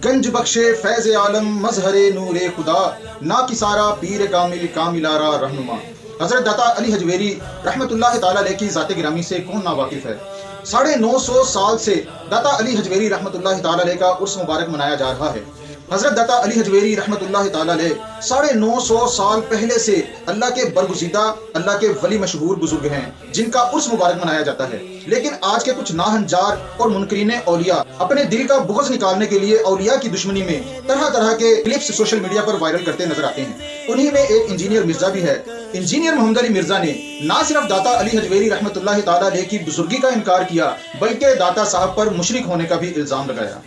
گنج بخشے فیض عالم مظہر نور خدا نا کسارا پیر کامل کاملارا رہنما۔ حضرت داتا علی حجویری رحمۃ اللہ تعالیٰ علیہ کی ذات گرامی سے کون نا واقف ہے؟ 950 سال سے داتا علی حجویری رحمۃ اللہ تعالیٰ علیہ کا عرس مبارک منایا جا رہا ہے۔ حضرت داتا علی حجویری رحمۃ اللہ تعالیٰ علیہ 950 سال پہلے سے اللہ کے برگزیدہ، اللہ کے ولی مشہور بزرگ ہیں جن کا عرس مبارک منایا جاتا ہے۔ لیکن آج کے کچھ ناہنجار اور منکرین اولیاء اپنے دل کا بغض نکالنے کے لیے اولیاء کی دشمنی میں طرح طرح کے کلپس سوشل میڈیا پر وائرل کرتے نظر آتے ہیں۔ انہی میں ایک انجینئر مرزا بھی ہے۔ انجینئر محمد علی مرزا نے نہ صرف داتا علی حجویری رحمۃ اللہ تعالیٰ علیہ کی بزرگی کا انکار کیا بلکہ داتا صاحب پر مشرک ہونے کا بھی الزام لگایا۔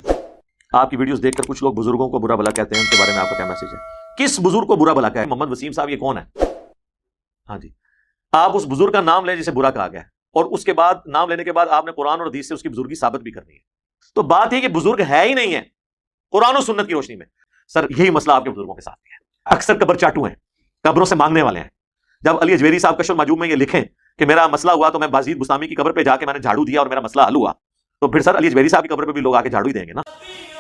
آپ کی ویڈیوز دیکھ کر کچھ لوگ بزرگوں کو برا بھلا کہتے ہیں، ان کے بارے میں آپ کا کیا میسج ہے؟ کس بزرگ کو برا بھلا کہا ہے؟ محمد وسیم صاحب یہ کون ہے؟ ہاں جی، آپ اس بزرگ کا نام لیں جسے برا کہا گیا ہے، اور اس کے بعد نام لینے کے بعد آپ نے قرآن اور حدیث سے اس کی بزرگی ثابت بھی کرنی ہے۔ تو بات یہ کہ بزرگ ہے ہی نہیں ہے قرآن و سنت کی روشنی میں۔ سر یہی مسئلہ آپ کے بزرگوں کے ساتھ بھی ہے، اکثر قبر چاٹو ہیں، قبروں سے مانگنے والے ہیں۔ جب علی حجویری صاحب کشف المعجوب میں یہ لکھیں کہ میرا مسئلہ ہوا تو میں بازید بستامی کی قبر پہ جا کے میں نے جھاڑو دیا اور میرا مسئلہ حل ہوا، تو پھر سر علی حجویری صاحب کی قبر پہ بھی لوگ آ کے جھاڑو ہی دیں گے نا۔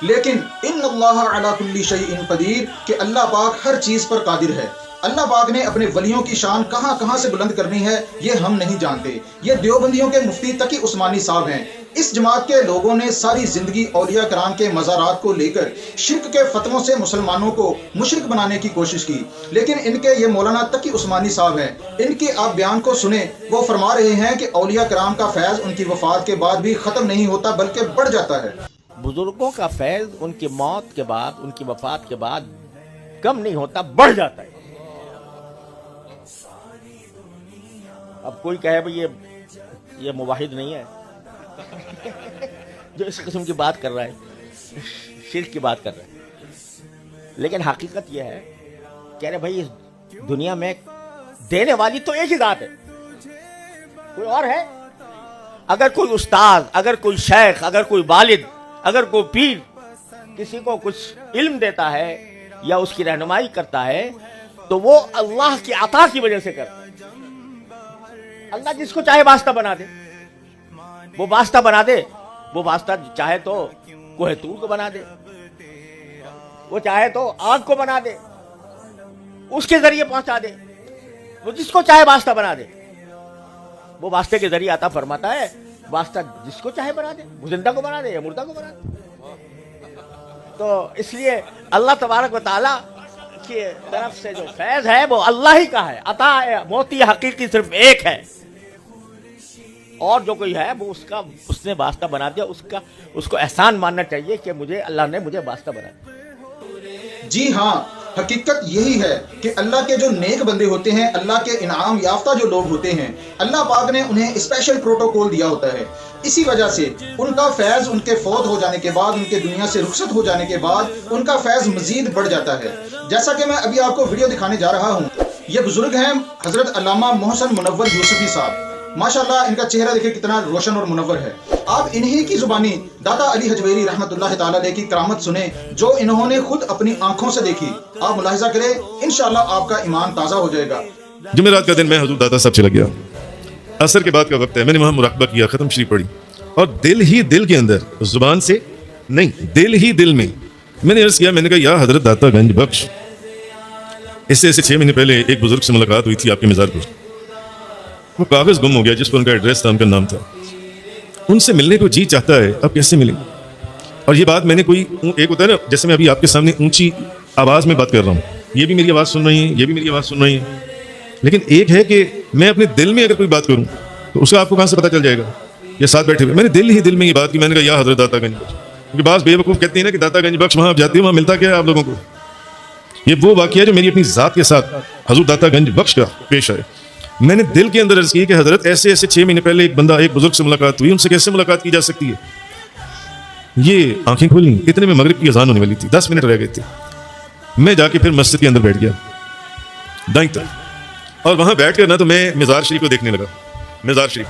لیکن ان اللہ علی کل شیء قدیر کہ اللہ پاک ہر چیز پر قادر ہے۔ اللہ پاک نے اپنے ولیوں کی شان کہاں کہاں سے بلند کرنی ہے یہ ہم نہیں جانتے۔ یہ دیوبندیوں کے مفتی تقی عثمانی صاحب ہیں۔ اس جماعت کے لوگوں نے ساری زندگی اولیاء کرام کے مزارات کو لے کر شرک کے فتووں سے مسلمانوں کو مشرک بنانے کی کوشش کی، لیکن ان کے یہ مولانا تقی عثمانی صاحب ہیں، ان کے آپ بیان کو سنیں، وہ فرما رہے ہیں کہ اولیاء کرام کا فیض ان کی وفات کے بعد بھی ختم نہیں ہوتا بلکہ بڑھ جاتا ہے۔ بزرگوں کا فیض ان کی موت کے بعد، ان کی وفات کے بعد کم نہیں ہوتا، بڑھ جاتا ہے۔ اب کوئی کہے بھئی یہ موحد نہیں ہے جو اس قسم کی بات کر رہا ہے، شرک کی بات کر رہا ہے، لیکن حقیقت یہ ہے کہ ارے بھائی اس دنیا میں دینے والی تو ایک ہی ذات ہے، کوئی اور ہے؟ اگر کوئی استاد، اگر کوئی شیخ، اگر کوئی والد، اگر کوئی پیر کسی کو کچھ علم دیتا ہے یا اس کی رہنمائی کرتا ہے تو وہ اللہ کی عطا کی وجہ سے کرتا ہے۔ اللہ جس کو چاہے واسطہ بنا دے، وہ واسطہ بنا دے، وہ واسطہ چاہے تو کوہ طور کو بنا دے، وہ چاہے تو آگ کو بنا دے، اس کے ذریعے پہنچا دے، وہ جس کو چاہے واسطہ بنا دے، وہ واسطے کے ذریعے عطا فرماتا ہے۔ واسطہ جس کو چاہے بنا دے، وہ زندہ کو بنا دے یا مردہ کو بنا دے۔ تو اس لیے اللہ تبارک و تعالیٰ کی طرف سے جو فیض ہے وہ اللہ ہی کا ہے، عطا موتی حقیقی صرف ایک ہے، اور جو کوئی ہے وہ اس نے واسطہ بنا دیا، اس کو احسان ماننا چاہیے کہ اللہ نے مجھے واسطہ بنا دیا۔ جی ہاں، حقیقت یہی ہے کہ اللہ کے جو نیک بندے ہوتے ہیں، اللہ کے انعام یافتہ جو لوگ ہوتے ہیں، اللہ پاک نے انہیں اسپیشل پروٹوکول دیا ہوتا ہے۔ اسی وجہ سے ان کا فیض ان کے فوت ہو جانے کے بعد، ان کے دنیا سے رخصت ہو جانے کے بعد ان کا فیض مزید بڑھ جاتا ہے۔ جیسا کہ میں ابھی آپ کو ویڈیو دکھانے جا رہا ہوں، یہ بزرگ ہیں حضرت علامہ محسن منور یوسفی صاحب۔ ماشاءاللہ ان کا چہرہ دیکھیں کتنا روشن اور منور ہے۔ آپ انہی کی زبانی داتا علی حجویری رحمۃ اللہ تعالیٰ علیہ کی کرامت سنیں جو انہوں نے خود اپنی آنکھوں سے دیکھی۔ آپ ملاحظہ کریں، انشاءاللہ آپ کا ایمان تازہ ہو جائے گا۔ جمعرات کا دن میں حضور داتا صاحب چلا گیا، عصر کے بعد کا وقت ہے، میں نے وہاں مراقبہ کیا، ختم شریف پڑھی، اور دل کے اندر، زبان سے نہیں، دل میں میں نے عرض کیا، میں نے کہا یا حضرت داتا گنج بخش، اس سے 6 مہینے پہلے ایک بزرگ سے ملاقات ہوئی تھی آپ کے مزار پر، وہ کاغذ گم ہو گیا جس پر ان کا ایڈریس تھا، ان کا نام تھا، ان سے ملنے کو جی چاہتا ہے، اب کیسے ملیں؟ اور یہ بات میں نے کوئی ایک ہوتا ہے نا، جیسے میں ابھی آپ کے سامنے اونچی آواز میں بات کر رہا ہوں، یہ بھی میری آواز سن رہی ہیں، یہ بھی میری آواز سن رہی ہیں، لیکن ایک ہے کہ میں اپنے دل میں اگر کوئی بات کروں تو اس کا آپ کو کہاں سے پتہ چل جائے گا؟ یہ ساتھ بیٹھے ہوئے میں نے دل میں یہ بات کی، میں نے کہا یا حضرت داتا گنج بخش، کیونکہ بعض بے وقوف کہتے ہیں نا کہ داتا گنج بخش وہاں آپ جاتے ہیں وہاں ملتا کیا ہے آپ لوگوں کو؟ یہ وہ واقعہ ہے جو میری اپنی ذات کے ساتھ حضور داتا گنج بخش کا پیش آئے۔ میں نے دل کے اندر عرض کی کہ حضرت ایسے 6 مہینے پہلے ایک بزرگ سے ملاقات ہوئی، ان سے کیسے ملاقات کی جا سکتی ہے؟ یہ آنکھیں کھولیں، اتنے میں مغرب کی اذان ہونے والی تھی، 10 منٹ رہ گئے تھے۔ میں جا کے پھر مسجد کے اندر بیٹھ گیا دائیں طرف، اور وہاں بیٹھ کر نا تو میں مزار شریف کو دیکھنے لگا۔ مزار شریف،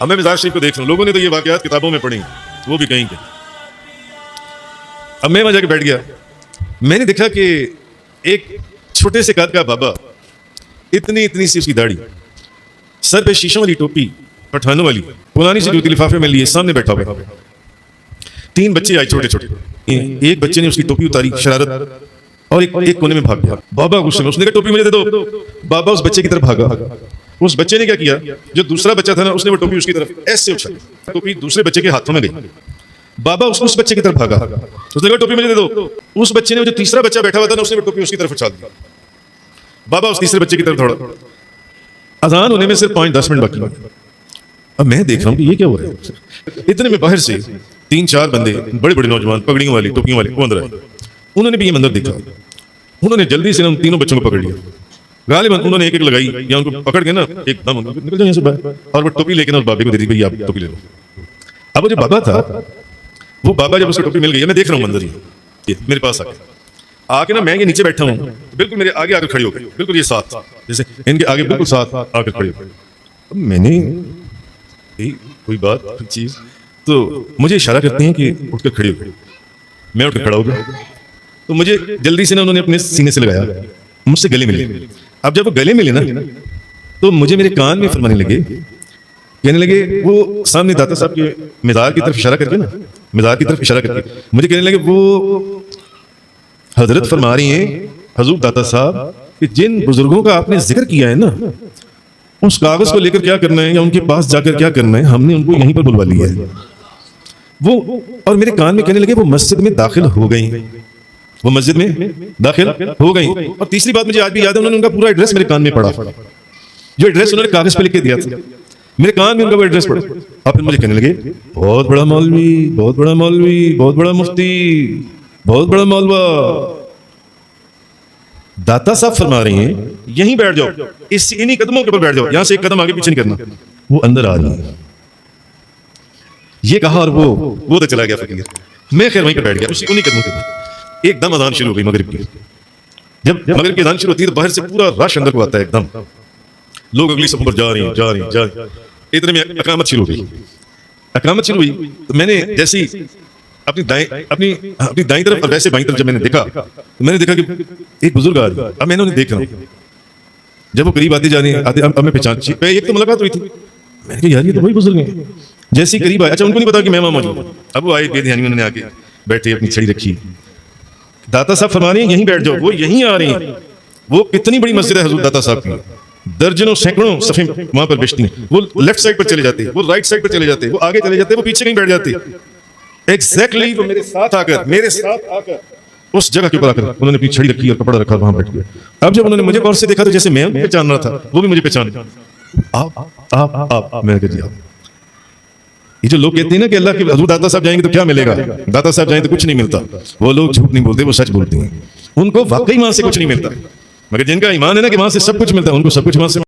اب میں مزار شریف کو دیکھ رہا ہوں، لوگوں نے تو یہ واقعات کتابوں میں پڑھی، وہ بھی کہیں کہ اب میں وہاں جا کے بیٹھ گیا، میں نے دیکھا کہ ایک چھوٹے سے قد کا بابا، اتنی سی اس کی داڑھی، سر پہ شیشوں والی ٹوپی پٹھانوں والی، پرانی سی جوتی لفافے میں لیے، سامنے بیٹھا ہوا، 3 بچے آئے چھوٹے چھوٹے، ایک بچے نے اس کی ٹوپی اتاری شرارت اور ایک کونے میں بھاگ گیا. بابا غصے میں اس نے کہا ٹوپی مجھے دے دو. بابا اس بچے کی طرف بھاگا. اس بچے نے کیا کیا, جو دوسرا بچہ تھا نا اس نے وہ ٹوپی اس کی طرف ایسے اچھائی, ٹوپی دوسرے بچے کے ہاتھوں میں گئی. بابا اس بچے کی طرف بھاگا, اس نے کہا ٹوپی مجھے دے دو. اس بچے نے جو تیسرا بچہ بیٹھا ہوا تھا نا اس نے وہ ٹوپی اس کی طرف اچھال دی. بابا اس تیسرے بچے کی طرف دوڑا. اذان ہونے میں صرف 5-10 منٹ باقی. اب میں دیکھ رہا ہوں کہ یہ کیا ہو رہا ہے. اتنے میں باہر سے 3-4 بندے بڑے بڑے نوجوان پگڑیوں والے ٹوپیوں والے وہ اندر آئے. انہوں نے بھی یہ منظر دیکھا. انہوں نے جلدی سے ان تینوں بچوں کو پکڑ لیا. غالباً انہوں نے ایک لگائی یا ان کو پکڑ کے نا ایک دم نکل جائیں سے باہر, اور وہ ٹوپی لے کے نا اس بابے کو دے دی, بھائی آپ ٹوپی لے لو. اب وہ جو بابا تھا, وہ بابا جب اس کو ٹوپی مل گئی, میں دیکھ رہا ہوں منظر یہ میرے پاس آ کے نا, میں یہ نیچے بیٹھا ہوں, بالکل میرے آگے آ کر کھڑی ہو گئی, بالکل یہ ساتھ جیسے ان کے آگے بالکل ساتھ آ کر کھڑی ہو گئی. میں نے کوئی بات چیز تو مجھے اشارہ کرتے ہیں کہ اٹھ کر کھڑی ہو گئی. میں اٹھ کر کھڑا ہو گیا تو مجھے جلدی سے نا انہوں نے اپنے سینے سے لگایا, مجھ سے گلے ملے. اب جب وہ گلے ملے نا تو مجھے میرے کان میں فرمانے لگے, کہنے لگے, وہ سامنے داتا صاحب کے مزار کی طرف اشارہ کر کے نا, مزار کی طرف اشارہ کر کے مجھے کہنے لگے, وہ حضرت فرما رہی ہیں حضور داتا صاحب کہ جن بزرگوں کا آپ نے ذکر کیا ہے نا, اس کاغذ کو لے کر کیا کرنا ہے یا ان کے پاس جا کر کیا کرنا ہے, ہم نے ان کو یہیں پر بلوا لیا ہے. وہ اور میرے کان میں کہنے لگے وہ مسجد میں داخل ہو گئی, وہ مسجد میں داخل ہو گئی. اور تیسری بات مجھے آج بھی یاد ہے, انہوں نے ان کا پورا ایڈریس میرے کان میں پڑھا, جو ایڈریس انہوں نے کاغذ پہ لکھ کے دیا تھا میرے کان میں ان کا وہ ایڈریس پڑھا. اور پھر مجھے کہنے لگے بہت بڑا مولوی, بہت بڑا مولوی, بہت بڑا مفتی, بہت بڑا مولوی. داتا صاحب فرما رہے ہیں یہیں بیٹھ جاؤ, انہی قدموں کے اوپر بیٹھ جاؤ, یہاں سے ایک قدم آگے پیچھے نہیں کرنا. وہ اندر آ رہی یہ کہا اور وہ تو چلا گیا فقیر. میں خیر وہیں پہ بیٹھ گیا انہی قدموں کے اوپر. ایک دم اذان شروع ہو گئی مغرب کی. جب مغرب کی اذان شروع ہوتی ہے تو باہر سے پورا رش اندر کو آتا ہے, ایک دم لوگ اگلی صف پر جا رہے ہیں. اتنے میں اقامت شروع ہوئی. اقامت شروع ہوئی تو میں نے جیسی اپنی دائیں طرف اور ویسے بائیں طرف جب میں نے دیکھا تو میں نے دیکھا کہ ایک بزرگ آ رہا ہے. اب میں نے انہیں دیکھ رہا ہوں, جب وہ قریب آتے جانے اب میں پہچان, ایک تو ملاقات ہوئی تھی, میں نے کہا یار یہ تو وہی بزرگ ہیں. جیسے ہی قریب آئے, اچھا ان کو نہیں پتا کہ میں وہاں موجود ہوں. اب وہ آئے بے دھیانی, انہوں نے آ کے بیٹھے, اپنی چھڑی رکھی. داتا صاحب فرما رہے ہیں یہیں بیٹھ جاؤ. وہ یہیں آ رہے ہیں. وہ کتنی بڑی مسجد ہے حضور داتا صاحب کی, درجنوں سینکڑوں صفیں وہاں پر بیچتی ہیں. وہ لیفٹ سائڈ پر چلے جاتے, وہ رائٹ سائڈ پر چلے جاتے, وہ آگے چلے جاتے, وہ پیچھے کہیں بیٹھ جاتے. ایگزیکٹلی وہ میرے ساتھ آ کر اس جگہ کے اوپر آ کر انہوں نے اپنی چھڑی رکھی اور کپڑا رکھا, وہاں بیٹھ گیا. اب جب انہوں نے مجھے غور سے دیکھا تو جیسے میں پہچان رہا تھا وہ بھی مجھے پہچان. آپ میں نے کہا جی آپ. یہ جو لوگ کہتے ہیں نا کہ اللہ کے حضور داتا صاحب جائیں گے تو کیا ملے گا, داتا صاحب جائیں تو کچھ نہیں ملتا. وہ لوگ جھوٹ نہیں بولتے, وہ سچ بولتے ہیں. ان کو واقعی وہاں سے کچھ نہیں ملتا, مگر جن کا ایمان ہے نا کہ وہاں سے سب کچھ ملتا ہے, ان کو سب کچھ وہاں سے